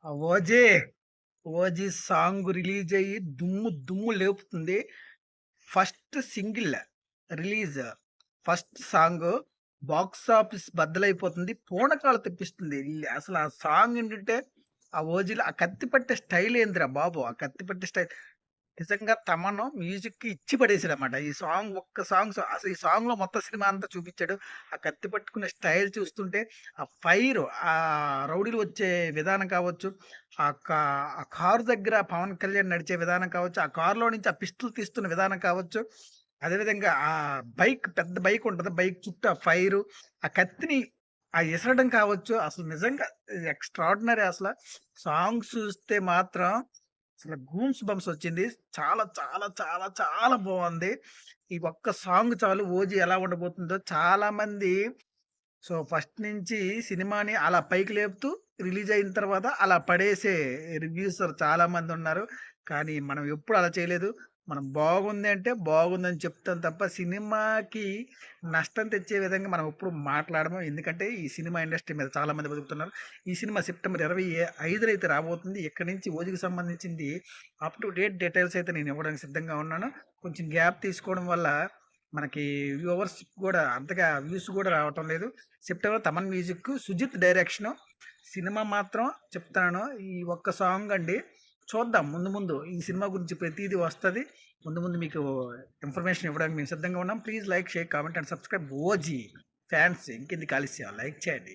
ఆ 'OJ' 'OG' song release అయ్యి దుమ్ము దుమ్ము లేపుతుంది. First single release first song box office బద్దలైపోతుంది. పూనకాలు తెప్పిస్తుంది. అసలు ఆ సాంగ్ ఏంటంటే ఆ 'ఓజీలో' ఆ కత్తి పట్టే స్టైల్ ఏందిరా బాబు! ఆ కత్తి పట్టే స్టైల్ నిజంగా తమను మ్యూజిక్‌కి ఇచ్చి పడేసాడన్నమాట. ఈ సాంగ్ ఒక్క సాంగ్ అసలు ఈ సాంగ్‌లో మొత్తం సినిమా అంతా చూపిచ్చాడు. ఆ కత్తి పట్టుకునే స్టైల్ చూస్తుంటే, ఆ ఫైరు రౌడీలు వచ్చే విధానం కావచ్చు, ఆ కా ఆ కారు దగ్గర పవన్ కళ్యాణ్ నడిచే విధానం కావచ్చు, ఆ కారులో నుంచి ఆ పిస్టల్ తీస్తున్న విధానం కావచ్చు, అదేవిధంగా ఆ బైక్ పెద్ద బైక్ ఉంటది. బైక్ చుట్టూ ఆ ఫైరు, ఆ కత్తిని ఇసరడం కావచ్చు. అసలు నిజంగా ఎక్స్‌ట్రార్డినరీ అసల. సాంగ్స్ చూస్తే మాత్రం అసలు గూమ్స్ బంప్స్ వచ్చింది. చాలా చాలా చాలా చాలా బావుంది. ఈ ఒక్క సాంగ్ చాలు 'ఓజీ' ఎలా ఉండబోతుందో చాలామంది ఫస్ట్ నుంచి సినిమాని అలా పైకి లేపుతూ రిలీజ్ అయిన తర్వాత అలా పడేసే రివ్యూసర్ చాలామందున్నారు. కానీ మనం ఎప్పుడు అలా చేయలేదు. మనం బాగుంది అంటే బాగుందని చెప్తాం తప్ప సినిమాకి నష్టం తెచ్చే విధంగా మనం ఎప్పుడు మాట్లాడము. ఎందుకంటే ఈ సినిమా ఇండస్ట్రీ మీద చాలామంది బతుకుతున్నారు. ఈ సినిమా సెప్టెంబర్ 25 అయితే రాబోతుంది. ఇక్కడి నుంచి 'ఓజికి' సంబంధించింది అప్ టు డేట్ డీటెయిల్స్ అయితే నేను ఇవ్వడానికి సిద్ధంగా ఉన్నాను. కొంచెం గ్యాప్ తీసుకోవడం వల్ల మనకి వ్యూవర్స్ కూడా అంతగా వ్యూస్ కూడా రావటం లేదు. September Thaman music, Sujith direction. Cinema మాత్రం చెప్తాను. ఈ ఒక్క సాంగ్ అండి. చూద్దాం ముందు ముందు ఈ సినిమా గురించి ప్రతీది వస్తది. ముందు ముందు మీకు ఇన్ఫర్మేషన్ ఇవ్వడానికి మేము సిద్ధంగా ఉన్నాం. Please like, share, comment and subscribe 'OG' fans ఇంకెందుకు ఆలస్యం లైక్ చేయండి.